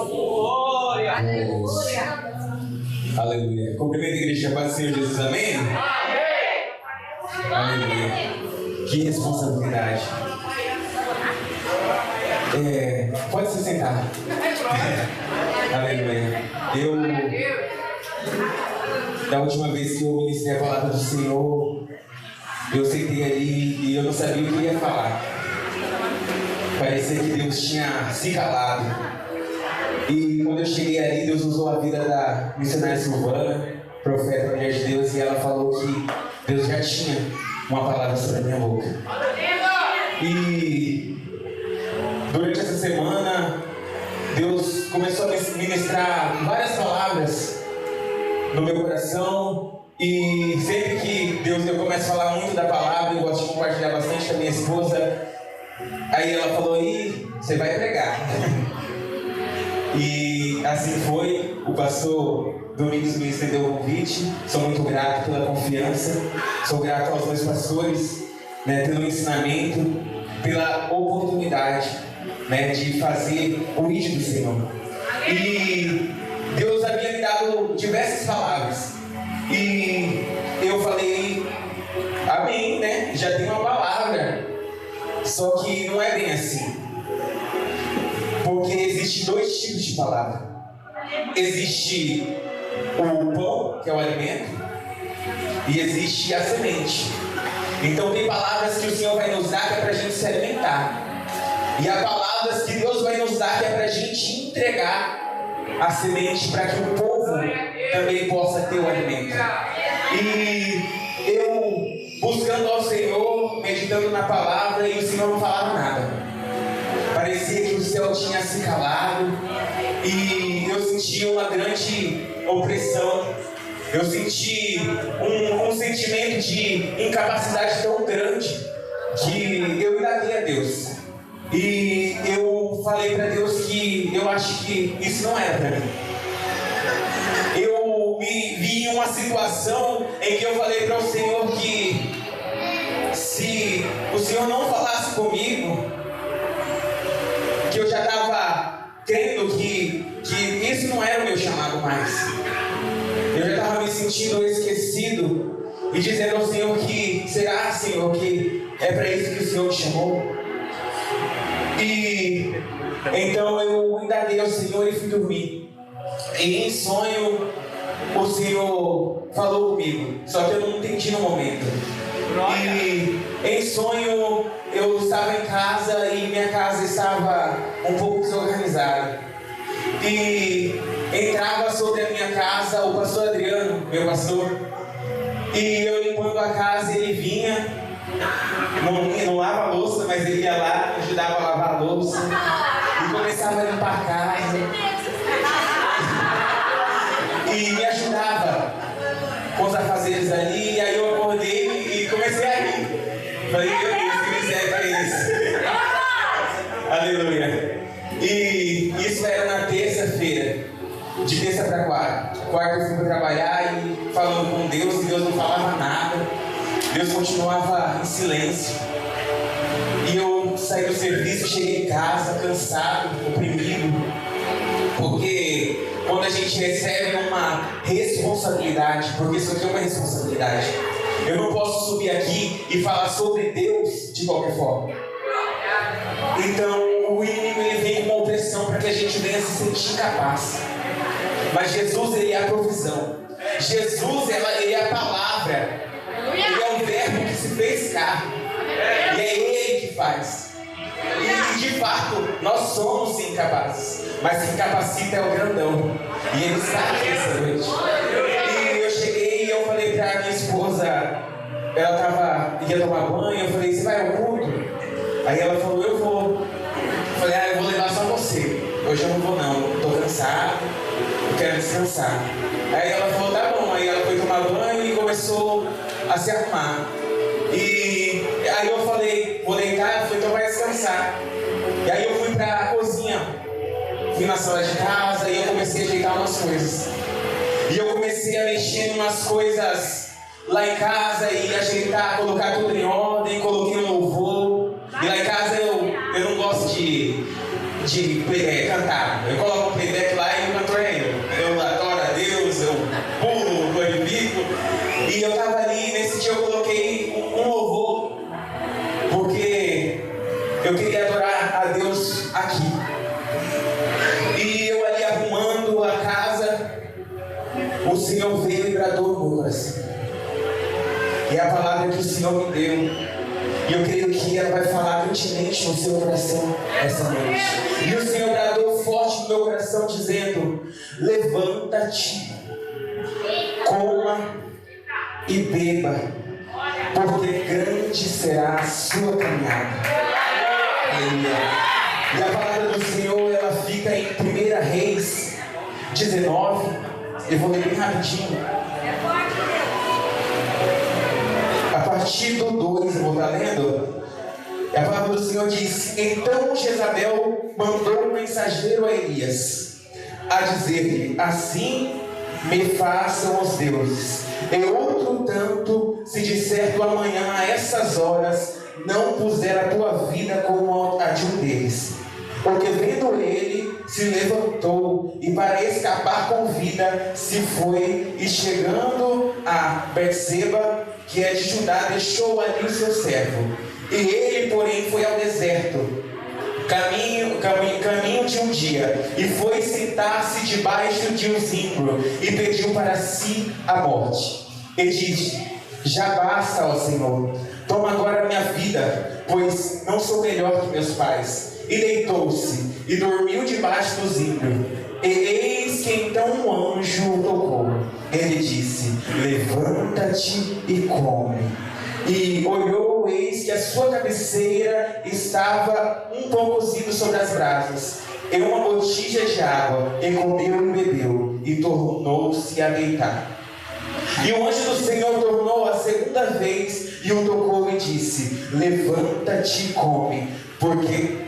Glória. Aleluia. Cumprimento a igreja, paz do Senhor Jesus, amém? Aleluia. Que responsabilidade. Pode se sentar. Aleluia. Da última vez que eu ministrei a palavra do Senhor, eu sentei ali e eu não sabia o que ia falar. Parecia que Deus tinha se calado. E quando eu cheguei ali, Deus usou a vida da missionária Silvana, profeta, mulher de Deus, e ela falou que Deus já tinha uma palavra sobre a minha boca. E durante essa semana, Deus começou a ministrar várias palavras no meu coração. E sempre que eu começo a falar muito da palavra, eu gosto de compartilhar bastante com a minha esposa. Aí ela falou: "Ih, você vai pregar." E assim foi. O pastor Domingos me estendeu o convite. Sou muito grato pela confiança. Sou grato aos meus pastores, pelo ensinamento, pela oportunidade, de fazer o vídeo do Senhor. E Deus havia me dado diversas palavras. E eu falei: amém, já tem uma palavra. Só que não é bem assim. Porque existem dois tipos de palavra. Existe o pão, que é o alimento, e existe a semente. Então tem palavras que o Senhor vai nos dar que é para a gente se alimentar. E há palavras que Deus vai nos dar que é para a gente entregar a semente para que o povo também possa ter o alimento. E eu buscando ao Senhor, meditando na palavra, e o Senhor não falava nada. Parecia que o céu tinha se calado e eu sentia uma grande opressão. Eu senti um sentimento de incapacidade tão grande que eu indaguei a Deus. E eu falei para Deus que eu acho que isso não era para mim. Eu me vi em uma situação em que eu falei para o Senhor que se o Senhor não falasse comigo, que eu já estava crendo que isso não era o meu chamado mais. Eu já estava me sentindo esquecido e dizendo ao Senhor que será, Senhor, que é para isso que o Senhor me chamou. E então eu indaguei ao Senhor e fui dormir. E em sonho o Senhor falou comigo, só que eu não entendi no momento. E em sonho eu estava em casa e minha casa estava um pouco desorganizada. E entrava sobre a minha casa o pastor Adriano, meu pastor. E eu limpando a casa, ele vinha, não lava a louça, mas ele ia lá, ajudava a lavar a louça. E começava a limpar a casa. E me ajudava com os afazeres ali. E aí eu acordei e comecei a rir. Falei: meu Deus, que miséria é isso? Aleluia. E isso era na terça-feira, de terça para quarta. Quarta eu fui para trabalhar e falando com Deus, e Deus não falava nada. Deus continuava em silêncio. E eu saí do serviço, cheguei em casa cansado, oprimido. Porque quando a gente recebe uma responsabilidade, porque isso aqui é uma responsabilidade, eu não posso subir aqui e falar sobre Deus de qualquer forma. Então o inimigo ele vem com uma opressão para que a gente venha se sentir incapaz. Mas Jesus, ele é a provisão. Jesus, ele é a palavra. Ele é o verbo que se fez carne. E é ele que faz. E de fato, nós somos incapazes. Mas quem capacita é o grandão. E ele está aqui essa noite. E eu cheguei e eu falei para minha esposa, ela ia tomar banho, eu falei: você vai ao culto? Aí ela falou: eu vou. Eu falei: eu vou levar só você. Hoje eu não vou não, estou cansado, eu quero descansar. Aí ela falou: tá bom. Aí ela foi tomar banho e começou a se arrumar. E aí eu falei: vou deitar. Ela falou: então vai descansar. E aí eu fui para a cozinha, fui na sala de casa e eu comecei a ajeitar umas coisas. E eu comecei a mexer em umas coisas lá em casa e ajeitar, colocar tudo em ordem, coloquei um louvor. E lá em casa eu não gosto de cantar. Eu coloco o playback lá e o cantor é eu adoro a Deus, eu pulo, glorifico. E eu estava ali, nesse dia eu coloquei um louvor, porque eu queria adorar a Deus aqui. E eu ali arrumando a casa, o Senhor veio e bradou no meu coração. E a palavra que o Senhor me deu, e eu creio que ela vai falar grandemente no seu coração essa noite. E o Senhor bradou forte no meu coração, dizendo: levanta-te, coma e beba, porque grande será a sua caminhada. E a palavra do Senhor, ela fica em 1 Reis 19. Eu vou ler bem rapidinho. A partir do 2, eu vou estar lendo. A palavra do Senhor diz: então Jezabel mandou um mensageiro a Elias, a dizer-lhe: assim me façam os deuses, e outro tanto, se disser tu amanhã a essas horas não puser a tua vida como a de um deles. Porque vendo ele, se levantou e para escapar com vida se foi, e chegando a Berseba, que é de Judá, deixou ali o seu servo. E ele, porém, foi ao deserto, caminho de um dia, e foi sentar-se debaixo de um zimbro, e pediu para si a morte. E disse: já basta, ó Senhor, toma agora a minha vida, pois não sou melhor que meus pais. E deitou-se, e dormiu debaixo do zimbro. E eis que então um anjo o tocou. Ele disse: levanta-te e come. E olhou, eis que a sua cabeceira estava um pão cozido sobre as brasas, e uma botija de água, e comeu e bebeu, e tornou-se a deitar. E o anjo do Senhor tornou a segunda vez, e o tocou e disse: levanta-te e come, porque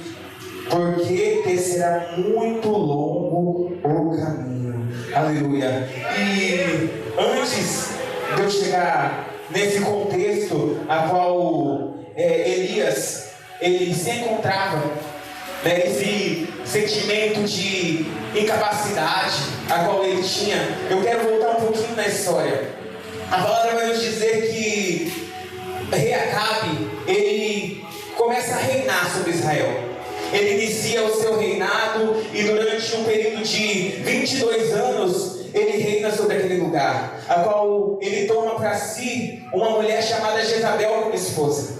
te será muito longo o caminho. Aleluia. E antes de eu chegar nesse contexto a qual Elias ele se encontrava, esse sentimento de incapacidade a qual ele tinha, eu quero voltar um pouquinho na história. A palavra vai nos dizer que rei Acabe, ele começa a reinar sobre Israel. Ele inicia o seu reinado e durante um período de 22 anos ele reina sobre aquele lugar, a qual ele toma para si uma mulher chamada Jezabel como esposa.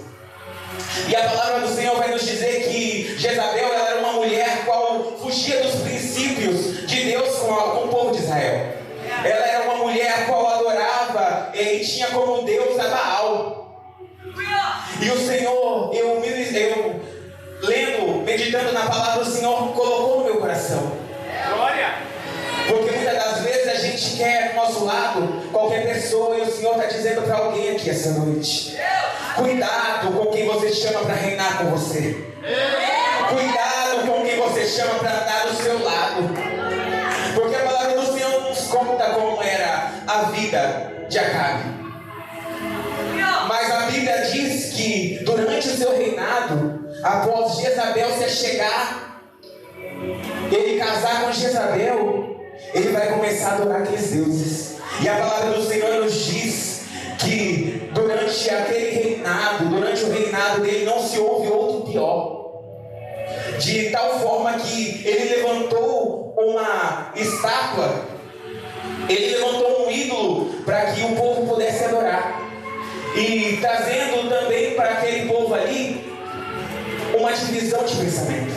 E a palavra do Senhor vai nos dizer que Jezabel ela era uma mulher qual fugia dos princípios de Deus com o povo de Israel. Ela era uma mulher qual adorava e tinha como Deus a Baal. E o Senhor, eu lendo, meditando na palavra do Senhor, colocou no meu coração. Glória! Porque muitas das vezes a gente quer do nosso lado qualquer pessoa, e o Senhor está dizendo para alguém aqui essa noite: cuidado com quem você chama para reinar com você. Cuidado com quem você chama para andar do seu lado. Porque a palavra do Senhor nos conta como era a vida de Acabe. Mas a Bíblia diz que durante o seu reinado, após Jezabel se chegar, ele casar com Jezabel, ele vai começar a adorar aqueles deuses. E a palavra do Senhor nos diz que durante aquele reinado, durante o reinado dele, não se houve outro pior. De tal forma que ele levantou uma estátua, ele levantou um ídolo para que o povo pudesse adorar. E trazendo também para aquele povo ali uma divisão de pensamento.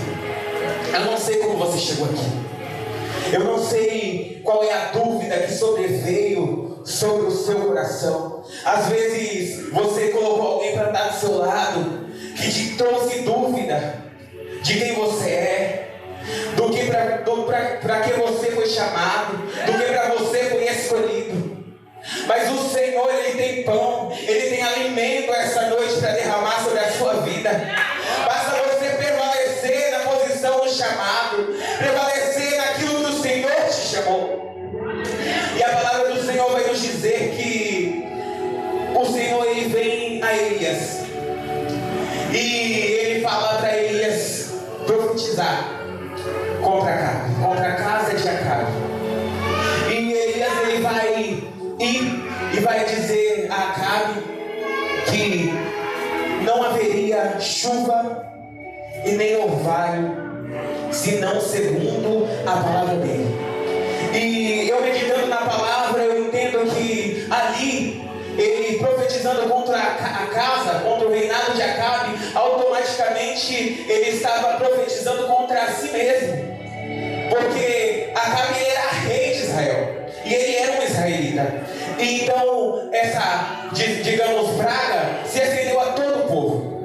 Eu não sei como você chegou aqui. Eu não sei qual é a dúvida que sobreveio sobre o seu coração. Às vezes você colocou alguém para estar do seu lado que te trouxe dúvida de quem você é, do que para que você foi chamado, do que para você foi escolhido. Mas o Senhor, Ele tem pão, Ele tem alimento essa noite para derramar sobre a sua vida. Basta você prevalecer na posição do chamado, prevalecer naquilo que o Senhor te chamou. E a palavra do Senhor vai nos dizer que o Senhor, Ele vem a Elias e Ele fala para Elias profetizar. vai dizer a Acabe que não haveria chuva e nem orvalho, senão segundo a palavra dele. E eu meditando na palavra, eu entendo que ali, ele profetizando contra a casa, contra o reinado de Acabe, automaticamente ele estava profetizando contra si mesmo. Porque Acabe era rei de Israel, e ele era um israelita. E então essa, digamos, praga se estendeu a todo o povo.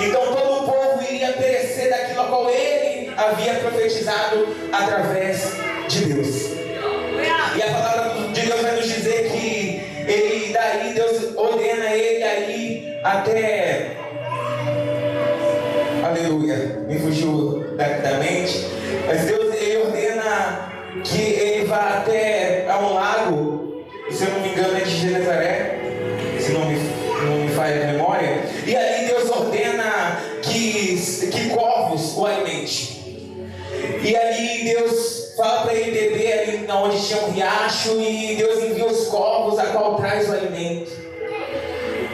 Então todo o povo iria perecer daquilo a qual ele havia profetizado através de Deus. E a palavra de Deus vai nos dizer que ele, daí Deus ordena ele aí até... Aleluia, me fugiu da mente. Mas Deus, ele ordena que ele vá até a um lago, se eu não me engano é de Genezaré, se não me falha a memória. E ali Deus ordena que corvos o alimente. E ali Deus fala para ele beber ali onde tinha um riacho, e Deus envia os corvos a qual traz o alimento.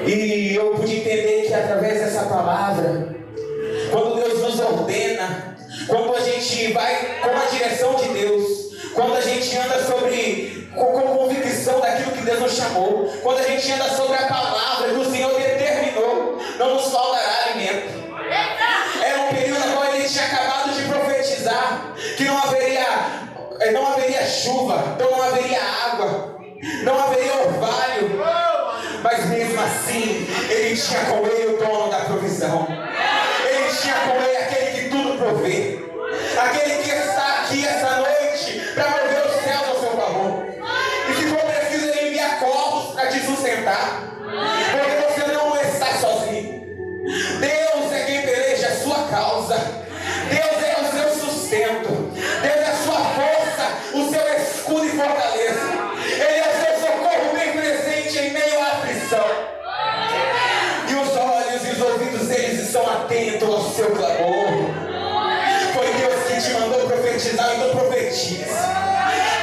E eu pude entender que através dessa palavra, quando Deus nos ordena, quando a gente vai com a direção de Deus, quando a gente anda com convicção daquilo que Deus nos chamou, quando a gente anda sobre a palavra que o Senhor determinou, não nos faltará alimento. Era um período no qual ele tinha acabado de profetizar que não haveria chuva, então não haveria água, não haveria orvalho, mas mesmo assim ele tinha com ele o dono da provisão. Ele tinha com ele aquele que tudo provê, aquele que está aqui essa noite para mover os céus ao seu favor. E se for preciso, ele envia corvos para te sustentar, porque você não está sozinho. Deus é quem peleja a sua causa. Deus é o seu sustento. Deus é a sua força, o seu escudo e fortaleza. Ele é o seu socorro bem presente em meio à aflição. E os olhos e os ouvidos deles estão atentos ao seu clamor. Foi Deus que te mandou profetizar, então profetize.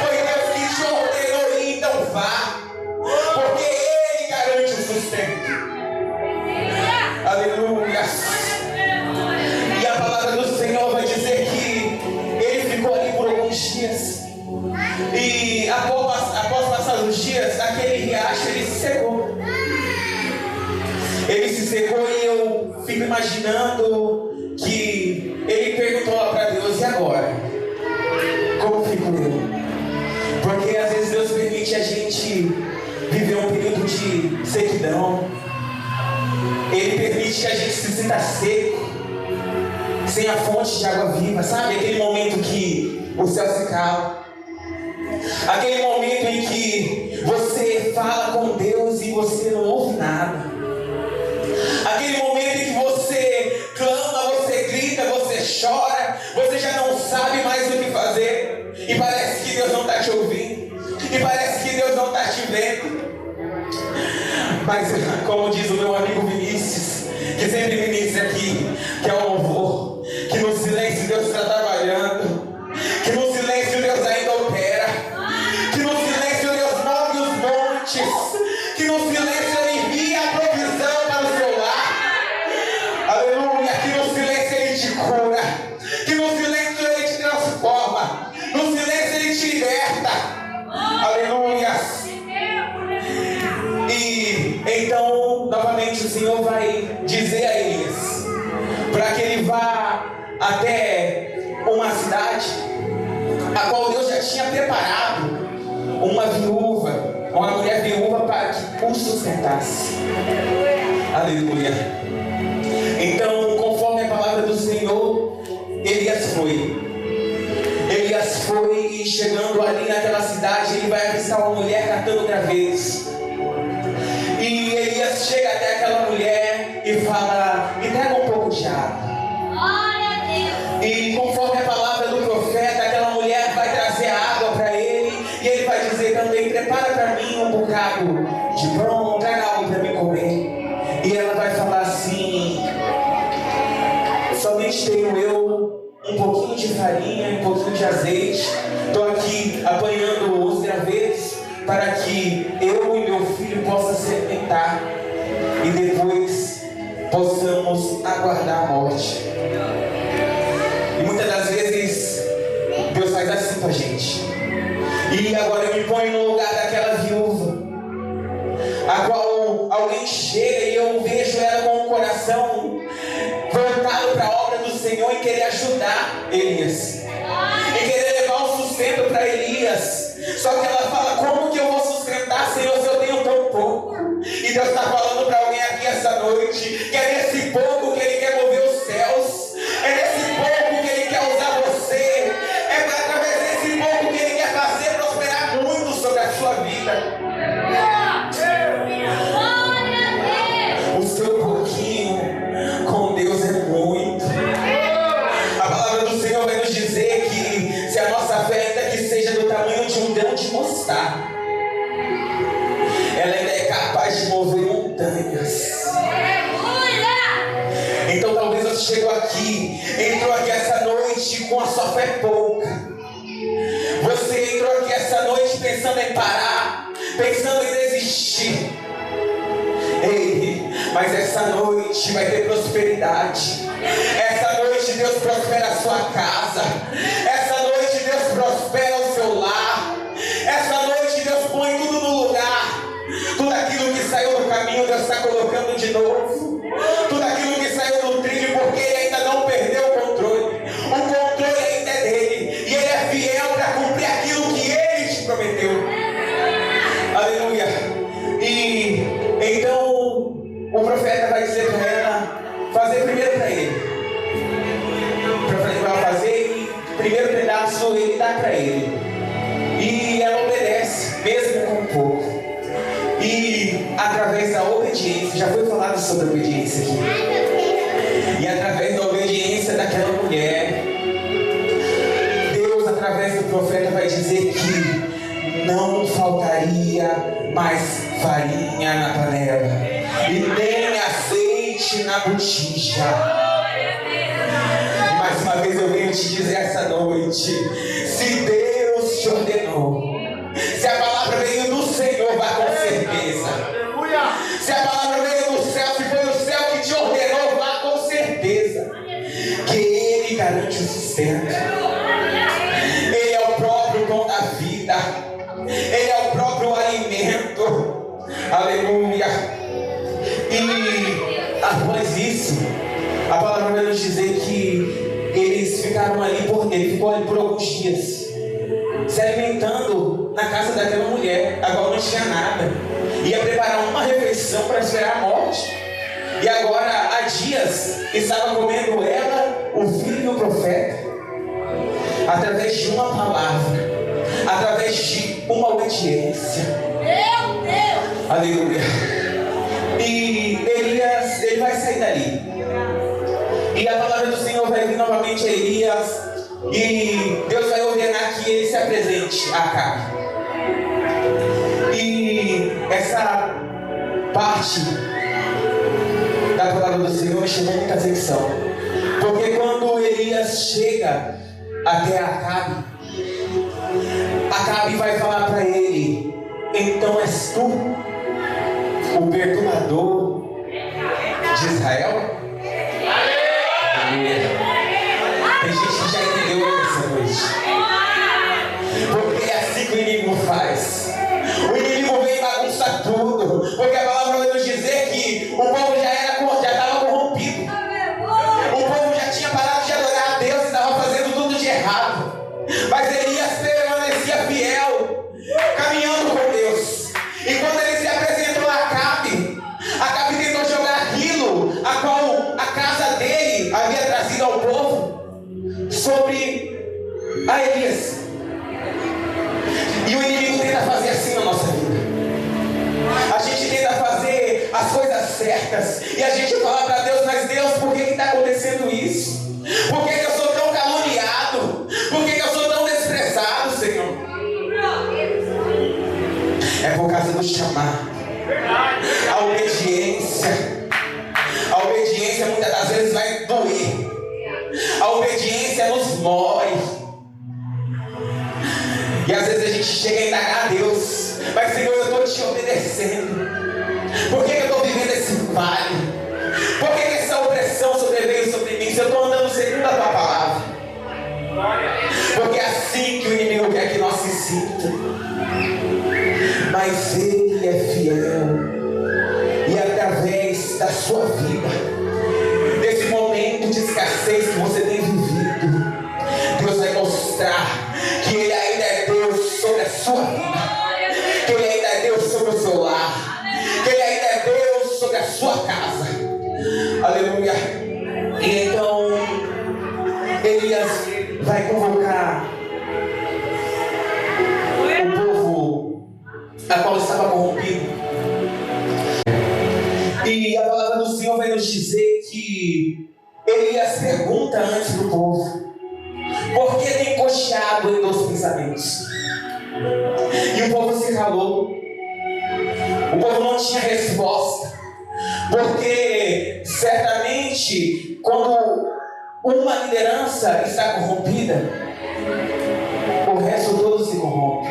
Foi Deus que te ordenou ir, então vá, porque Ele garante o sustento. Aleluia. E a palavra do Senhor vai dizer que ele ficou ali por alguns dias. E após passar os dias, aquele riacho ele se secou. Ele se secou e eu fico imaginando que ele perguntou lá para Deus: e agora? Como fico eu? Porque às vezes Deus permite a gente viver um período de sequidão. Ele permite que a gente se sinta seco, sem a fonte de água viva, sabe? Aquele momento que o céu se cala, aquele momento em que você fala com Deus e você não ouve nada, aquele momento em que você clama, você grita, você chora, você já não sabe mais o que fazer, e parece que Deus não está te ouvindo, e parece que Deus não está te vendo. Mas como diz o meu amigo Vinícius, que sempre ministra aqui, que é o louvor, que no silêncio Deus está trabalhando, que no silêncio Deus ainda opera, que no silêncio Deus move os montes, que no silêncio Ele envia a provisão para o seu lar. Aleluia. Que no silêncio Ele te cura, que no silêncio Ele te transforma, no silêncio Ele te liberta. Aleluia. E então, novamente, o Senhor vai dizer a Elias para que ele vá até uma cidade a qual Deus já tinha preparado uma mulher viúva para que o sustentasse. Aleluia. Então, conforme a palavra do Senhor, Elias foi e chegando ali naquela cidade, ele vai avistar uma mulher catando gravetos. E Elias chega até aquela mulher e fala: me traga um pouco de água. E conforme a palavra do profeta, aquela mulher vai trazer água para ele, e ele vai dizer também: prepara para mim um bocado de pão, traga algo para mim comer. E ela vai falar assim: somente tenho eu um pouquinho de farinha, um pouquinho de azeite, estou aqui apanhando os gravetos, para que eu e meu filho possam se alimentar e depois possamos aguardar a morte. E muitas das vezes Deus faz assim com a gente. E agora eu me ponho no lugar daquela viúva, a qual alguém chega e eu vejo ela com o coração voltado para a obra do Senhor e querer ajudar Elias, e querer levar o sustento para Elias. Só que ela fala: como que eu vou sustentar, Senhor, se eu tenho tão pouco? E Deus está falando para alguém aqui essa noite que é nesse pouco que Ele quer mover os céus, é nesse pouco que Ele quer usar você, é através desse pouco que Ele quer fazer prosperar muito sobre a sua vida. O seu pouquinho com Deus é muito. A palavra do Senhor vai nos dizer que se a nossa fé ainda que seja do tamanho de um grão de mostarda, ela ainda é capaz de mover montanhas. Então talvez você chegou aqui, entrou aqui essa noite com a sua fé pouca. Você entrou aqui essa noite pensando em parar, pensando em desistir. Ei, mas essa noite vai ter prosperidade. Essa noite Deus prospera a sua casa. Essa noite Deus prospera o seu lar. Essa noite Deus põe tudo no lugar. Tudo aquilo que saiu do caminho Deus está colocando de novo. Tudo aquilo que saiu do trilho, porque Ele ainda não perdeu o controle. O controle ainda é dele, e Ele é fiel para cumprir aquilo que Ele te prometeu. Aleluia. E então o profeta vai dizer para ela fazer primeiro para ele. O profeta vai fazer e o primeiro pedaço ele dá para ele. E ela obedece, mesmo com pouco. E através da obediência, já foi falado sobre obediência aqui. E através da obediência daquela mulher, Deus, através do profeta, vai dizer que não faltaria mais farinha na panela e nem azeite na botija. E mais uma vez eu venho te dizer essa noite: se Deus te ordenou, se a palavra veio do Senhor, vá com certeza. Se a palavra veio do céu, se foi o céu que te ordenou, vá com certeza que Ele garante o sustento. Ele é o próprio pão da vida. Ele é o próprio alimento. Aleluia. E após isso, a palavra vai nos dizer que eles ficaram ali ele ficou ali por alguns dias, se alimentando na casa daquela mulher, a qual não tinha nada. Ia preparar uma refeição para esperar a morte. E agora há dias estava comendo ela, o filho do profeta, através de uma palavra, através de uma obediência. Meu Deus! Aleluia. E Elias, ele vai sair dali. E a palavra do Senhor vai vir novamente a Elias. E Deus vai ordenar que ele se apresente a Acabe. E essa parte da palavra do Senhor me chamou muita atenção. Porque quando Elias chega até Acabe, Acabe vai falar para ele: então és tu o perturbador de Israel? Tem gente que já entendeu essa noite. Porque é assim que o inimigo faz. O inimigo vem e bagunça tudo. Porque a palavra vai nos dizer que o povo já estava corrompido. O povo já tinha parado de adorar a Deus e estava fazendo tudo de errado. Mas Elias permanecia fiel, caminhando com Deus. E quando ele se apresentou a Acabe tentou jogar aquilo a qual a casa dele havia trazido ao povo sobre a Elias. E o inimigo tenta fazer assim na nossa vida. A gente tenta fazer as coisas certas e a gente fala para Deus: mas Deus, por que está acontecendo isso? Por que eu sou tão caluniado? Por que eu sou tão desprezado, Senhor? É por causa do chamado. A obediência muitas das vezes vai doer. A obediência nos mói. E às vezes a gente chega a indagar a Deus: Mas, Senhor, eu estou te obedecendo. Por que eu estou vivendo esse vale? Por que essa opressão sobreveio sobre mim? Se eu estou andando segundo a tua palavra. Porque é assim que o inimigo quer que nós se sinta. Mas Ele é fiel. E através da sua vida, desse momento de escassez que você tem vivido, Deus vai mostrar que Ele ainda é Deus sobre a sua vida, que Ele ainda é Deus sobre o seu lar, que Ele ainda é Deus sobre a sua casa. Aleluia. E então Elias vai convocar o povo a qual estava corrompido. E a palavra do Senhor vai nos dizer que Elias pergunta antes do povo: por que tem cocheado em dois pensamentos? E o povo se calou. O povo não tinha resposta. Porque certamente quando uma liderança está corrompida, o resto todo se corrompe.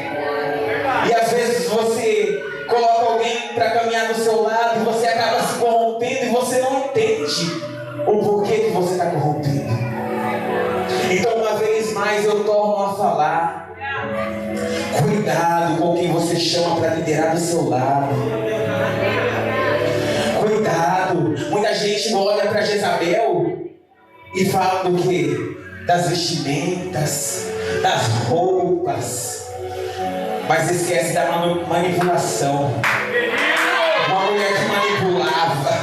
E às vezes você coloca alguém para caminhar do seu lado e você acaba se corrompendo e você não entende o porquê que você está corrompido. Então, uma vez mais eu torno a falar: cuidado com quem você chama para liderar do seu lado. Cuidado. Muita gente olha para Jezabel e fala do quê? Das vestimentas, das roupas, mas esquece da manipulação. Uma mulher que manipulava,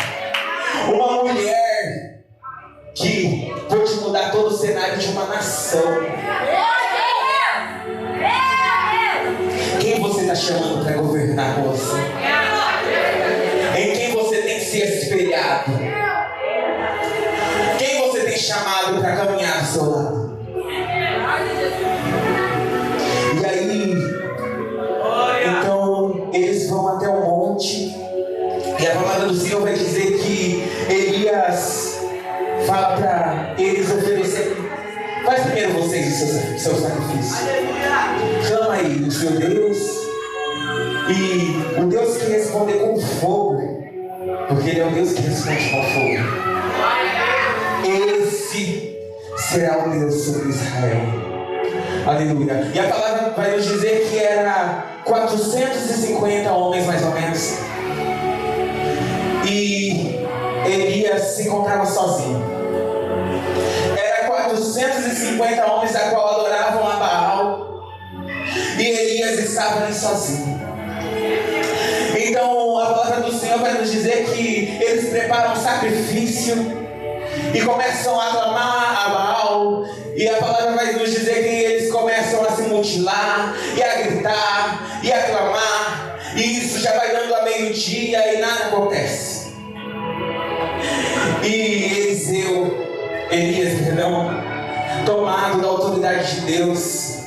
uma mulher que pôde mudar todo o cenário de uma nação. Quem você está chamando para governar com você? Em quem você tem se espelhado? Quem você tem chamado para caminhar ao seu lado? E aí, então, eles vão até o monte. E a palavra do Senhor vai dizer que Elias fala para eles oferecer. Faz primeiro vocês o seu sacrifício. Clama aí no seu Deus. E o Deus que responde com fogo, porque Ele é o Deus que responde com fogo, esse será o Deus sobre Israel. Aleluia. E a palavra vai nos dizer que era 450 homens mais ou menos. E Elias se encontrava sozinho. Era 450 homens a qual adoravam a Baal. E Elias estava ali sozinho. Então a palavra do Senhor vai nos dizer que eles preparam um sacrifício e começam a clamar a Baal. E a palavra vai nos dizer que eles começam a se mutilar e a gritar e a clamar. E isso já vai dando a meio-dia e nada acontece. E Elias, tomado da autoridade de Deus,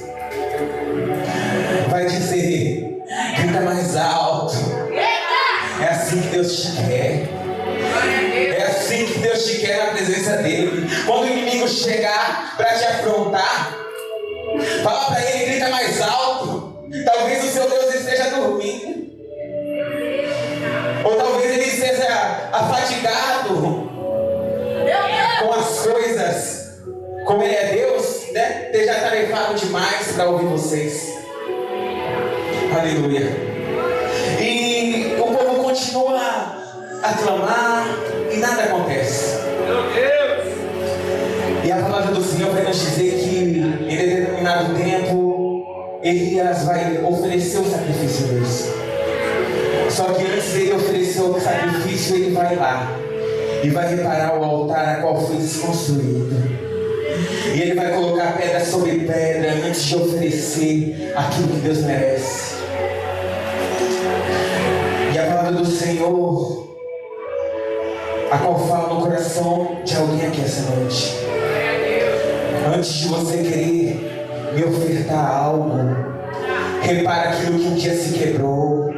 vai dizer: grita mais alto. É assim que Deus te quer. É assim que Deus te quer na presença dele. Quando o inimigo chegar para te afrontar, fala para ele: grita mais alto. Talvez o seu Deus esteja dormindo, ou talvez ele esteja afadigado com as coisas. Como ele é Deus, né? Esteja atarefado demais para ouvir vocês. Aleluia. E o povo continua a clamar e nada acontece. Meu Deus! E a palavra do Senhor vai nos dizer que em determinado tempo Elias vai oferecer o sacrifício deles. Só que antes dele oferecer o sacrifício, ele vai lá e vai reparar o altar a qual foi desconstruído. E ele vai colocar pedra sobre pedra antes de oferecer aquilo que Deus merece. E a palavra do Senhor, a qual fala no coração de alguém aqui essa noite: antes de você querer me ofertar algo, repara aquilo que um dia se quebrou.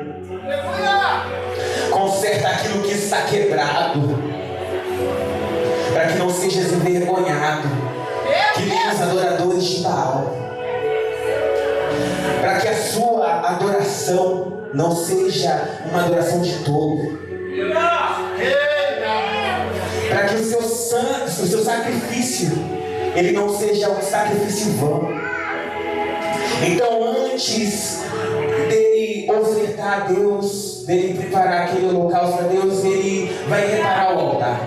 Conserta aquilo que está quebrado, para que não sejas envergonhado, que nem os adoradores de Baal, para que a sua adoração não seja uma adoração de tolo. Para que o seu sacrifício, ele não seja um sacrifício vão. Então, antes dele ofertar a Deus, dele preparar aquele holocausto para Deus, ele vai reparar o altar.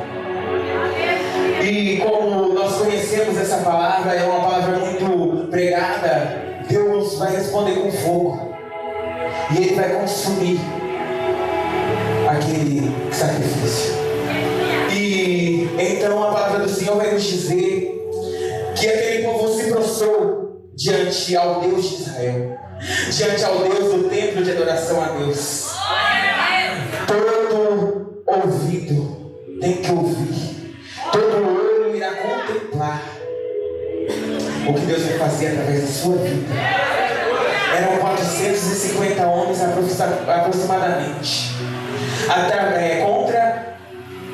E como nós conhecemos essa palavra, é uma palavra muito pregada, Deus vai responder com fogo. E ele vai consumir aquele sacrifício. E então a palavra do Senhor vai nos dizer que aquele povo se prostrou diante ao Deus de Israel, diante ao Deus do templo de adoração a Deus. Todo ouvido tem que ouvir, todo olho irá contemplar o que Deus vai fazer através da sua vida. Eram 450 homens aproximadamente, contra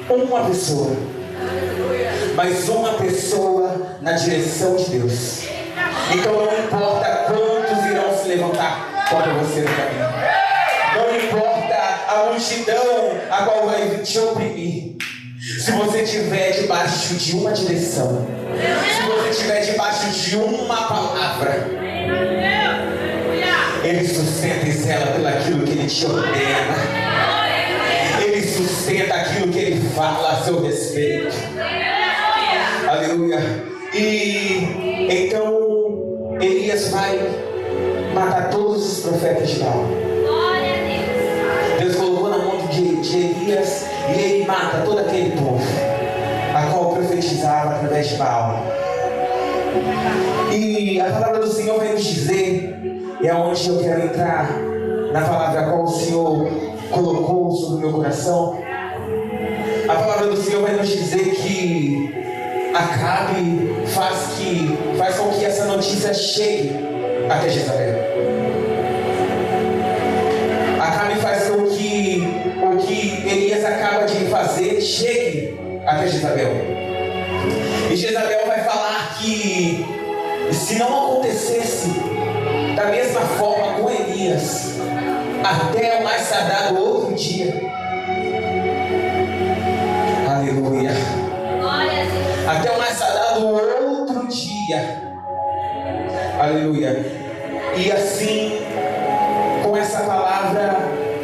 uma pessoa, mas uma pessoa na direção de Deus. Então não importa quantos irão se levantar contra você no caminho, não importa a multidão a qual vai te oprimir, se você estiver debaixo de uma direção, se você estiver debaixo de uma palavra, Ele sustenta e zela pelo aquilo que Ele te ordena. Ele sustenta aquilo que Ele fala a seu respeito. Aleluia. E então Elias vai matar todos os profetas de Baal. Deus colocou na mão de Elias e ele mata todo aquele povo a qual profetizava através de Baal. E a palavra do Senhor vai nos dizer, e é onde eu quero entrar, na palavra a qual o Senhor colocou sobre o meu coração. A palavra do Senhor vai nos dizer que Acabe faz com que essa notícia chegue até Jezabel. Acabe faz com que o que Elias acaba de fazer chegue até Jezabel. E Jezabel vai falar que se não acontecesse da mesma forma com Elias, até o mais tardar do outro dia. Aleluia. Até o mais tardar do outro dia. Aleluia. E assim, com essa palavra,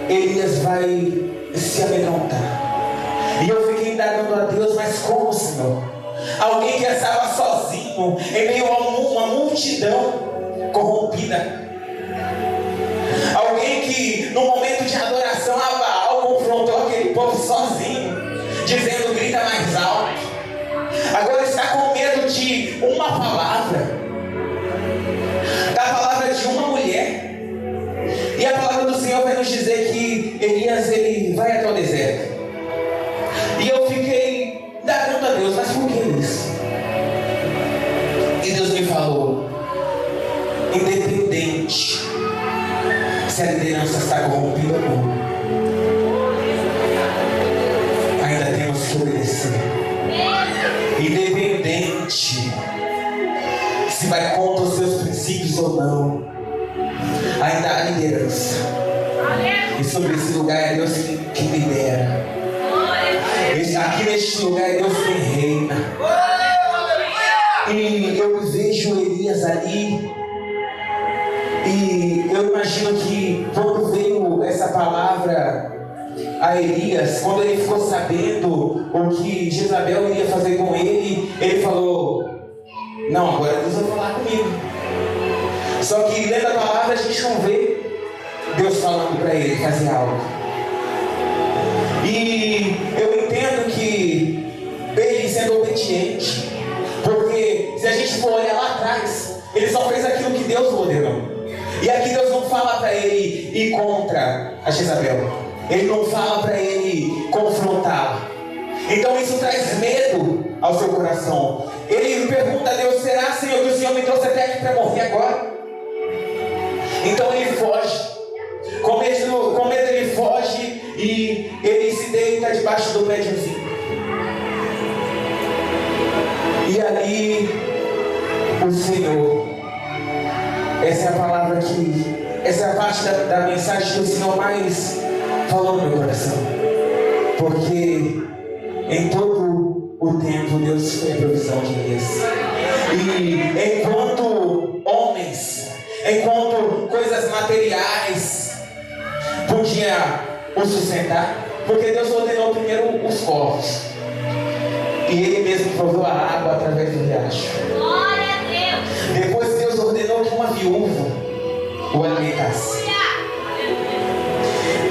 Elias vai se amedrontar. E eu fiquei indagando a Deus, mas como, Senhor? Alguém que estava sozinho em meio a uma multidão corrompida. Alguém que no momento de adoração a Baal confrontou aquele povo sozinho, dizendo grita mais alto. Agora está com medo de uma palavra, da palavra de uma mulher. E a palavra do Senhor vai nos dizer que Elias ele vai até o deserto. E eu fiquei indagando a Deus, mas por que isso? E Deus me falou, independente se a liderança está corrompida ou não, ainda temos que obedecer. Independente se vai contra os seus princípios ou não, ainda há liderança. E sobre esse lugar é Deus que lidera. Aqui neste lugar é Deus quem reina. E eu vejo Elias ali. E eu imagino que quando veio essa palavra a Elias, quando ele ficou sabendo o que Jezabel iria fazer com ele, ele falou: não, agora Deus vai falar comigo. Só que lendo a palavra a gente não vê Deus falando para ele fazer algo. E eu entendo que ele sendo obediente, porque se a gente for olhar lá atrás, ele só fez aquilo que Deus ordenou. E aqui Deus não fala para ele ir contra a Jezabel, Ele não fala para ele confrontá-la. Então isso traz medo ao seu coração. Ele pergunta a Deus: será, Senhor, que o Senhor me trouxe até aqui para morrer agora? Então ele foge. Com medo ele foge e ele se deita debaixo do pé de um vinho. E ali o Senhor, essa é a palavra que essa é a parte da mensagem que o Senhor mais falou no meu coração. Porque em todo o tempo Deus foi a provisão de Elias. E enquanto homens, enquanto coisas materiais podia o sustentar, porque Deus ordenou primeiro os corvos, e Ele mesmo provou a água através do riacho. Glória a Deus. Depois Deus ordenou que uma viúva o alimentasse.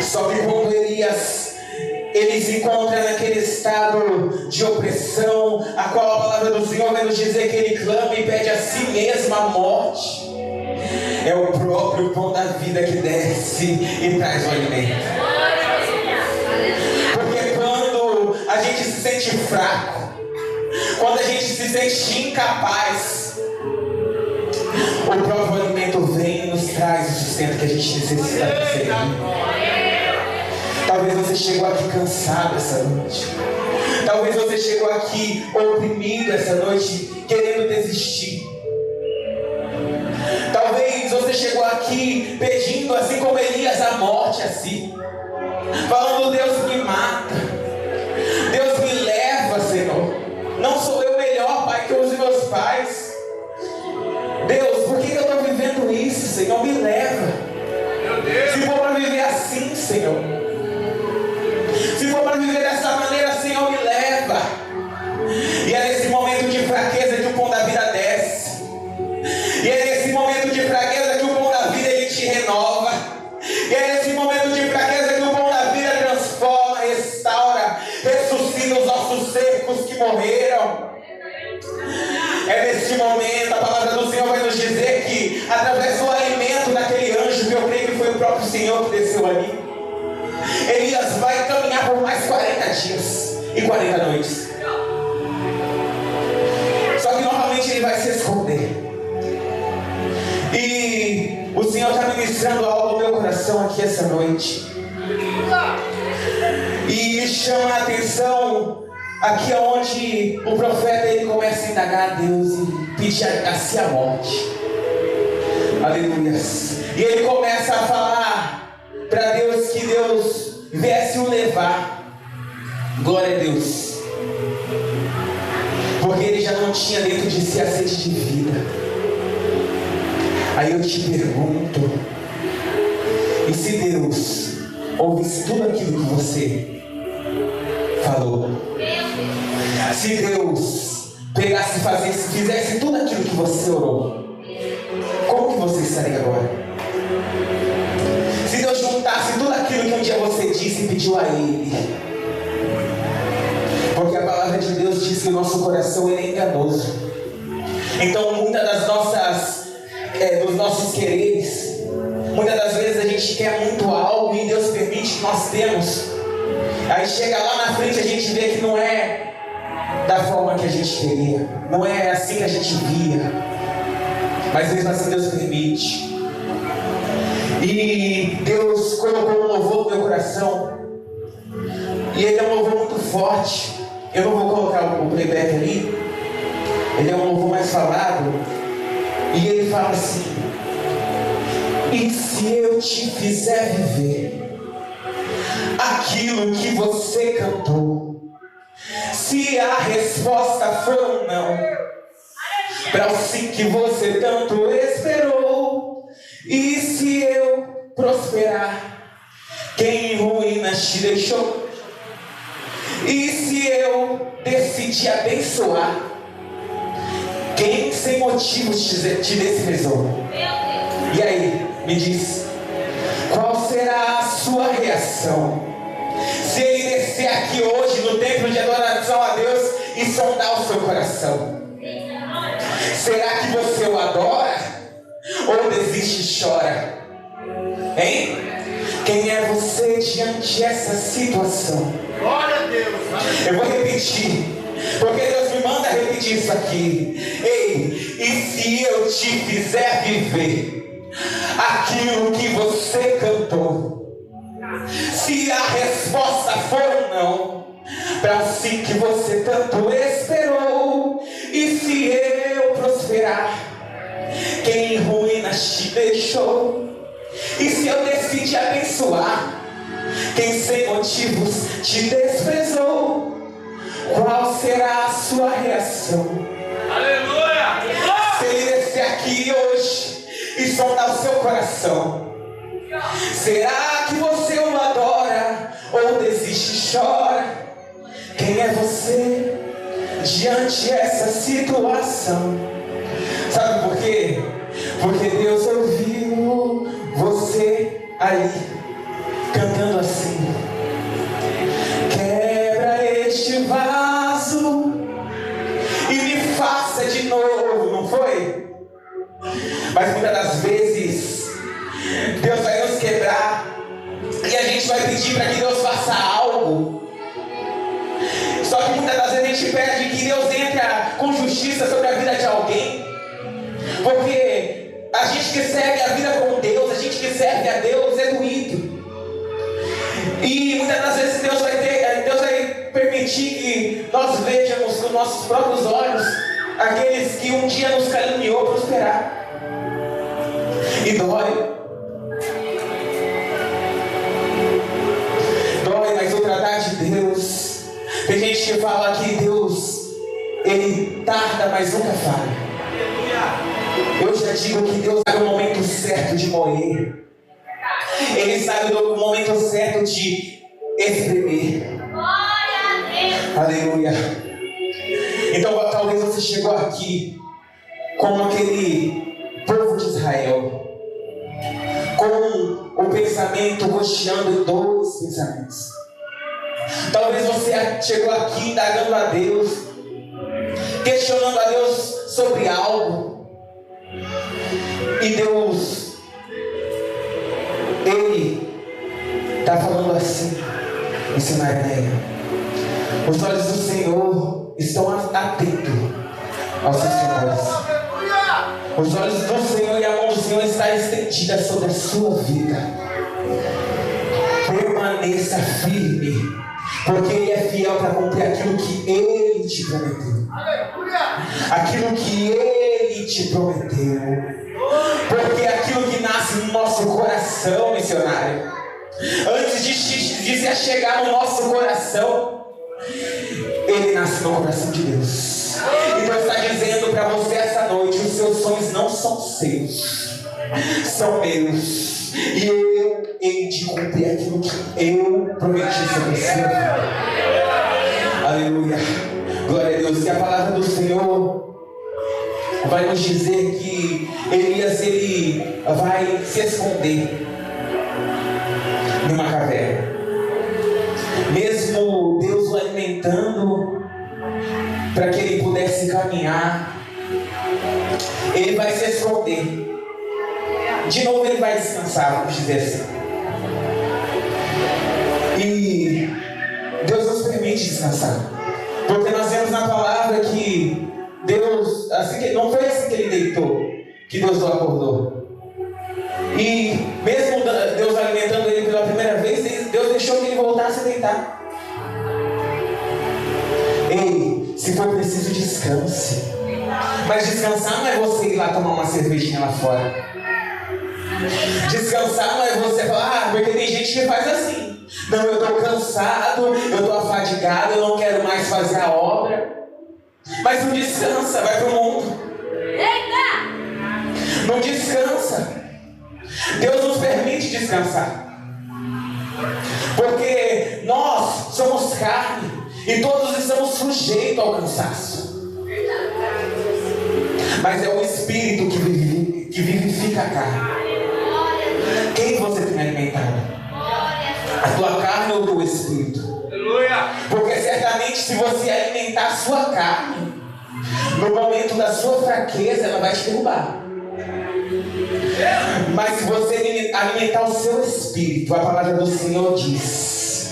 Só que quando ele se encontra naquele estado de opressão, a qual a palavra do Senhor vai nos dizer que ele clama e pede a si mesmo a morte, é o próprio pão da vida que desce e traz o alimento. Porque quando a gente se sente fraco, quando a gente se sente incapaz, o próprio alimento vem e nos traz o sustento que a gente necessita para seguir. Talvez você chegou aqui cansado essa noite. Talvez você chegou aqui oprimido essa noite, querendo desistir. Talvez você chegou aqui pedindo, assim como Elias, a morte a si, falando: Deus me mata, Deus me leva, Senhor. Não sou eu melhor, Pai, que os meus pais. Deus, por que eu estou vivendo isso, Senhor? Me leva. Se for para viver assim, Senhor, se for para viver dessa maneira, Senhor, me leva. E é nesse momento de fraqueza que o pão da vida desce. E é nesse momento de fraqueza que o pão da vida ele te renova. E é nesse momento de fraqueza que o pão da vida transforma, restaura, ressuscita os ossos secos que morreram. É nesse momento, a palavra do Senhor vai nos dizer que através do alimento daquele anjo, que eu creio que foi o próprio Senhor que desceu ali, Elias vai caminhar por mais 40 dias e 40 noites. Só que novamente ele vai se esconder. E o Senhor está ministrando algo no meu coração aqui essa noite. E me chama a atenção aqui onde o profeta ele começa a indagar a Deus e pedir a si a morte. Aleluia. E ele começa a falar para Deus que Deus viesse o levar. Glória a Deus. Porque ele já não tinha dentro de si a sede de vida. Aí eu te pergunto: e se Deus ouvisse tudo aquilo que você falou? Se Deus pegasse e fizesse tudo aquilo que você orou, como que você estaria agora? Se Deus juntasse tudo aquilo que um dia você disse e pediu a Ele. Porque a palavra de Deus diz que o nosso coração ele é enganoso. Então muitas das dos nossos quereres, muitas das vezes a gente quer muito algo e Deus permite que nós temos. Aí chega lá na frente, a gente vê que não é da forma que a gente queria, não é assim que a gente via, mas mesmo assim Deus permite. E Deus colocou um louvor no meu coração, e ele é um louvor muito forte. Eu não vou colocar o playback ali, ele é um louvor mais falado, e ele fala assim: e se eu te fizer viver aquilo que você cantou, se a resposta for um não para o sim que você tanto esperou, e se eu prosperar quem em ruínas te deixou, e se eu decidir abençoar quem sem motivos te desprezou? E aí, me diz, qual será a sua reação se ele descer aqui hoje no templo de adoração a Deus e sondar o seu coração? Será que você o adora ou desiste e chora? Hein? Quem é você diante dessa situação? Glória a Deus. Eu vou repetir, porque Deus me manda repetir isso aqui. Ei, e se eu te fizer viver aquilo que você cantou, se a resposta for um não para o sim que você tanto esperou, e se eu prosperar quem em ruínas te deixou, E se eu decidir abençoar quem sem motivos te desprezou, qual será a sua reação? Aleluia! Se ele descer aqui hoje e sondar o seu coração, será que você o adora ou desiste e chora? Quem é você diante dessa situação? Sabe por quê? Porque Deus ouviu você ali cantando assim: quebra este vaso e me faça de novo, não foi? Mas muitas das vezes Deus vai nos quebrar e a gente vai pedir para que Deus faça algo. Só que muitas das vezes a gente pede que Deus entre com justiça sobre a vida de alguém, porque a gente que serve a vida com Deus, a gente que serve a Deus é doído. E muitas das vezes Deus vai permitir que nós vejamos com nossos próprios olhos aqueles que um dia nos caluniou prosperar. E dói, mas o tratar de Deus, tem gente que fala que Deus, Ele tarda, mas nunca falha. Eu já digo que Deus sabe o momento certo de morrer. Ele sabe o momento certo de exprimir. Glória a Deus. Aleluia. Então talvez você chegou aqui como aquele povo de Israel, com o pensamento rocheando em dois pensamentos. Talvez você chegou aqui indagando a Deus, questionando a Deus sobre algo, e Deus, Ele está falando assim: missionária, os olhos do Senhor estão atentos aos seus clamores. Os olhos do Senhor e a mão do Senhor está estendida sobre a sua vida. Permaneça firme, porque Ele é fiel para cumprir aquilo que Ele te prometeu. Aquilo que Ele te prometeu. Porque aquilo que nasce no nosso coração, missionário, antes de se chegar no nosso coração, Ele nasce no coração de Deus. E Deus está dizendo para você essa noite: os seus sonhos não são seus, são meus. E eu hei de cumprir aquilo que eu prometi sobre você. Aleluia. Glória a Deus. Que a palavra do Senhor vai nos dizer que Elias, ele vai se esconder numa caverna. Mesmo Deus o alimentando para que ele pudesse caminhar, ele vai se esconder. De novo ele vai descansar, vamos dizer assim. E Deus nos permite descansar, porque nós vemos na palavra que Deus, não foi assim que ele deitou, que Deus o acordou. E mesmo Deus alimentando ele pela primeira vez, Deus deixou que ele voltasse a deitar. Ei, se for preciso, descanse. Mas descansar não é você ir lá tomar uma cervejinha lá fora. Descansar não é você falar: porque tem gente que faz assim. Não, eu estou cansado, eu estou afadigado, eu não quero mais fazer a obra. Mas não descansa, vai para o mundo. Não descansa. Deus nos permite descansar, porque nós somos carne e todos estamos sujeitos ao cansaço. Mas é o Espírito que vivifica a carne. Quem você tem alimentado? A tua carne ou o teu espírito? Porque certamente, se você alimentar a sua carne, no momento da sua fraqueza, ela vai te derrubar. Mas se você alimentar o seu espírito, a palavra do Senhor diz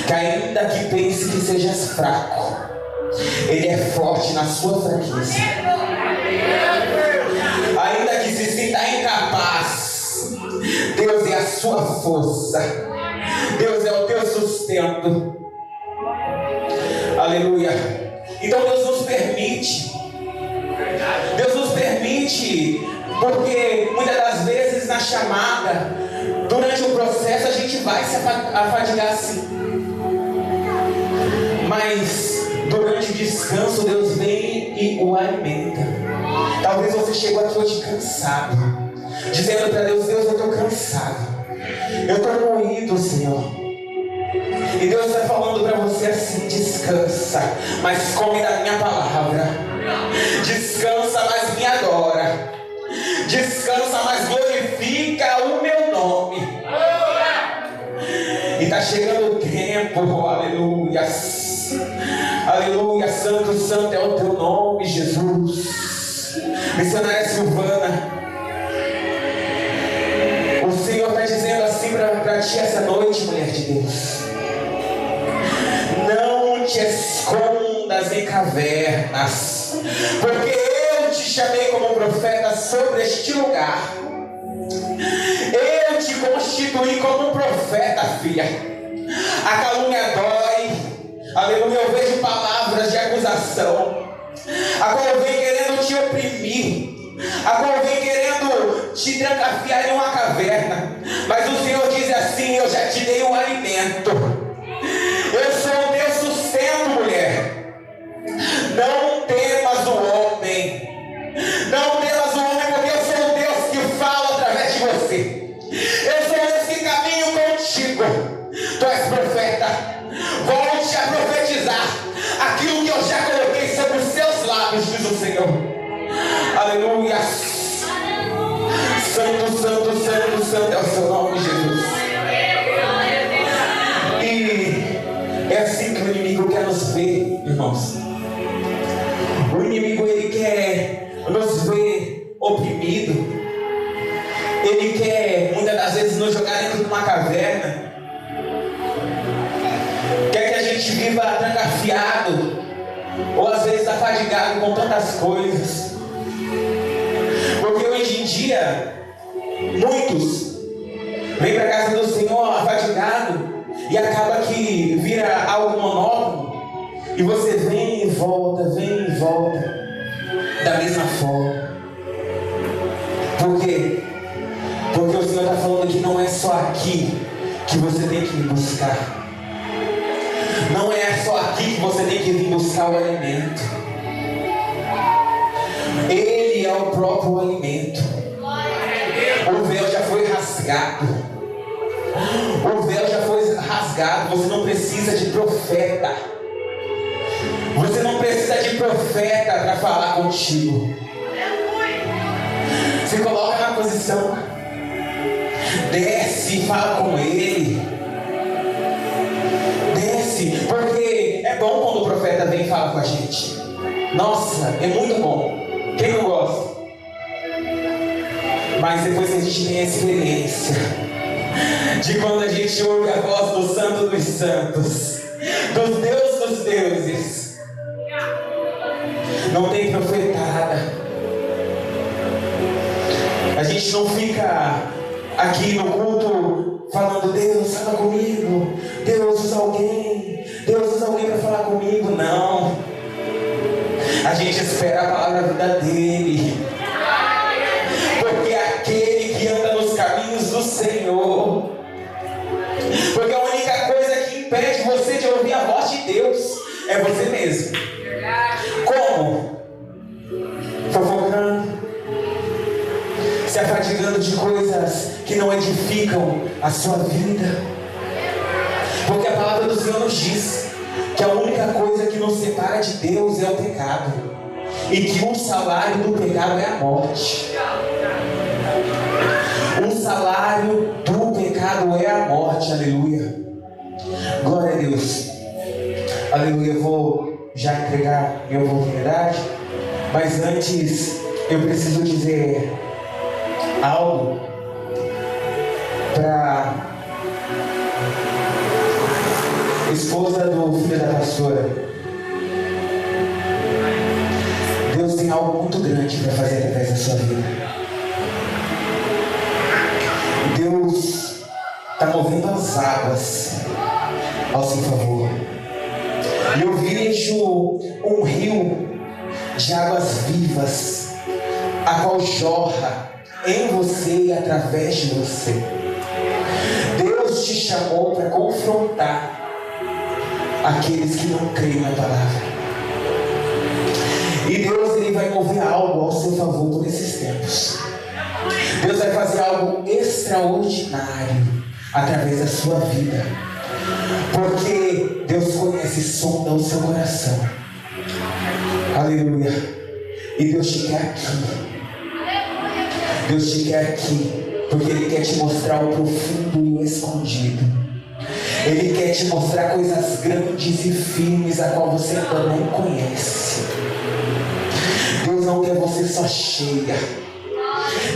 que ainda que pense que sejas fraco, Ele é forte na sua fraqueza. Ainda que se sinta incapaz, Deus é a sua força. Deus é o teu sustento. Aleluia. Então Deus nos permite. Deus nos permite, porque muitas das vezes na chamada, durante o processo, a gente vai se afadigar sim. Mas durante o descanso, Deus vem e o alimenta. Talvez você chegou aqui hoje cansado, dizendo para Deus: Deus, eu estou cansado, eu estou moído, Senhor. E Deus está falando para você assim: descansa, mas come da minha palavra. Descansa, mas me adora. Descansa, mas glorifica o meu nome. E está chegando o tempo, aleluia. Aleluia, santo, santo é o teu nome, Jesus. Missionária Silvana, o Senhor está dizendo assim para ti essa noite, mulher de Deus: não te escondas em cavernas, porque eu te chamei como profeta sobre este lugar. Eu te constituí como um profeta, filha. A calúnia dói, aleluia. Eu vejo palavras de acusação, a qual vem querendo te oprimir, a qual vem querendo te trancafiar em uma caverna. Mas o Senhor diz assim: eu já te dei o alimento, eu sou o teu sustento, mulher. Não temas o homem, não temas o homem, porque eu sou o Deus que fala através de você. Eu sou esse que caminho contigo. Tu és profeta, volte a profetizar aquilo que eu já coloquei sobre os seus lábios, diz o Senhor. Aleluia. Santo, santo, santo, santo é o seu nome, Jesus. E é assim que o inimigo quer nos ver, irmãos. O inimigo, ele quer nos ver oprimido. Ele quer muitas das vezes nos jogar dentro de uma caverna. Quer que a gente viva trancafiado, ou às vezes afadigado com tantas coisas. Porque hoje em dia muitos vêm para a casa do Senhor afadigado, e acaba que vira algo monótono, e você vem e volta da mesma forma. Por quê? Porque o Senhor está falando que não é só aqui que você tem que me buscar. Não é só aqui que você tem que vir buscar o alimento. Ele é o próprio alimento. O véu já foi rasgado. O véu já foi rasgado. Você não precisa de profeta. Você não precisa de profeta para falar contigo. Se coloca na posição. Desce e fala com ele. Desce, porque é bom quando o profeta vem e fala com a gente. Nossa, é muito bom. Quem não gosta? Mas depois a gente tem a experiência de quando a gente ouve a voz do Santo dos Santos, do Deus dos deuses. Não tem profetada. A gente não fica aqui no culto falando: Deus, fala comigo, Deus usa alguém para falar comigo. Não. A gente espera a palavra da vida dele. Porque é aquele que anda nos caminhos do Senhor. Porque a única coisa que impede você de ouvir a voz de Deus é você mesmo. Como? Fofocando, se afadigando de coisas que não edificam a sua vida. Porque a palavra do Senhor nos diz que a única coisa que nos separa de Deus é o pecado, e que o salário do pecado é a morte. O salário do pecado é a morte. Aleluia. Glória a Deus. Aleluia. Eu vou já entregar minha oportunidade, mas antes eu preciso dizer algo para esposa do filho da pastora. Deus tem algo muito grande para fazer através da sua vida. Deus está movendo as águas ao seu favor. E eu vejo um rio de águas vivas, a qual jorra em você e através de você. Deus te chamou para confrontar aqueles que não creem na palavra. E Deus, Ele vai mover algo ao seu favor por esses tempos. Deus vai fazer algo extraordinário através da sua vida. Porque Deus conhece e sonda o seu coração. Aleluia. E Deus te quer aqui. Deus te quer aqui. Porque Ele quer te mostrar o profundo e o escondido. Ele quer te mostrar coisas grandes e firmes a qual você ainda não conhece. Deus não quer você só cheia.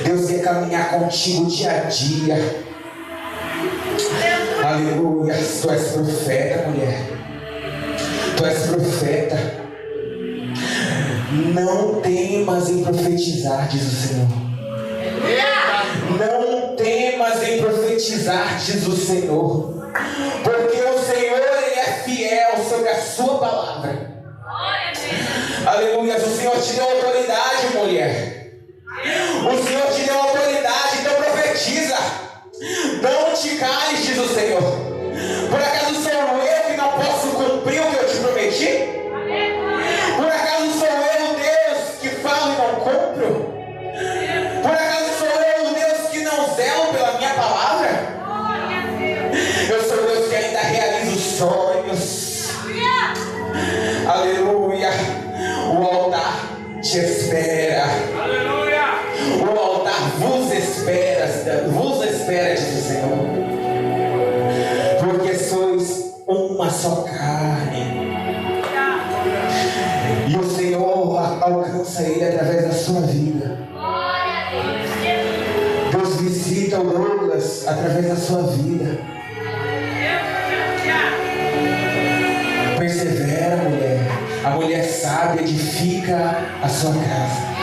Deus quer caminhar contigo dia a dia. Aleluia. Tu és profeta, mulher. Tu és profeta. Não temas em profetizar, diz o Senhor. Não temas em profetizar, diz o Senhor. Porque o Senhor, Ele é fiel sobre a sua palavra. Aleluia. O Senhor te deu autoridade, mulher. O Senhor te deu autoridade, então profetiza. Não te cales, diz o Senhor. Por acaso sou eu que não posso cumprir o que eu te prometi? Por acaso sou eu, Deus, que falo e não cumpro? Por acaso sou eu, Deus, que não zelo pela minha palavra? Eu sou Deus que ainda realizo sonhos. Aleluia. O altar te espera. Aleluia. O altar vos espera, diz o Senhor. Porque sois uma só carne. E o Senhor alcança Ele através da sua vida. Deus visita o Douglas através da sua vida. Persevera, mulher. A mulher sábia edifica a sua casa.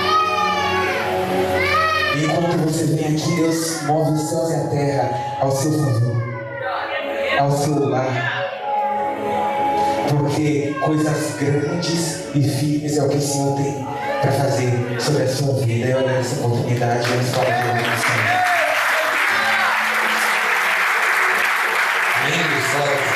E enquanto você vem aqui, Deus move os céus e a terra ao seu favor, ao seu lar. Porque coisas grandes e firmes é o que o Senhor tem para fazer sobre a sua vida. Eu olho essa oportunidade e eu falo de você. Amém,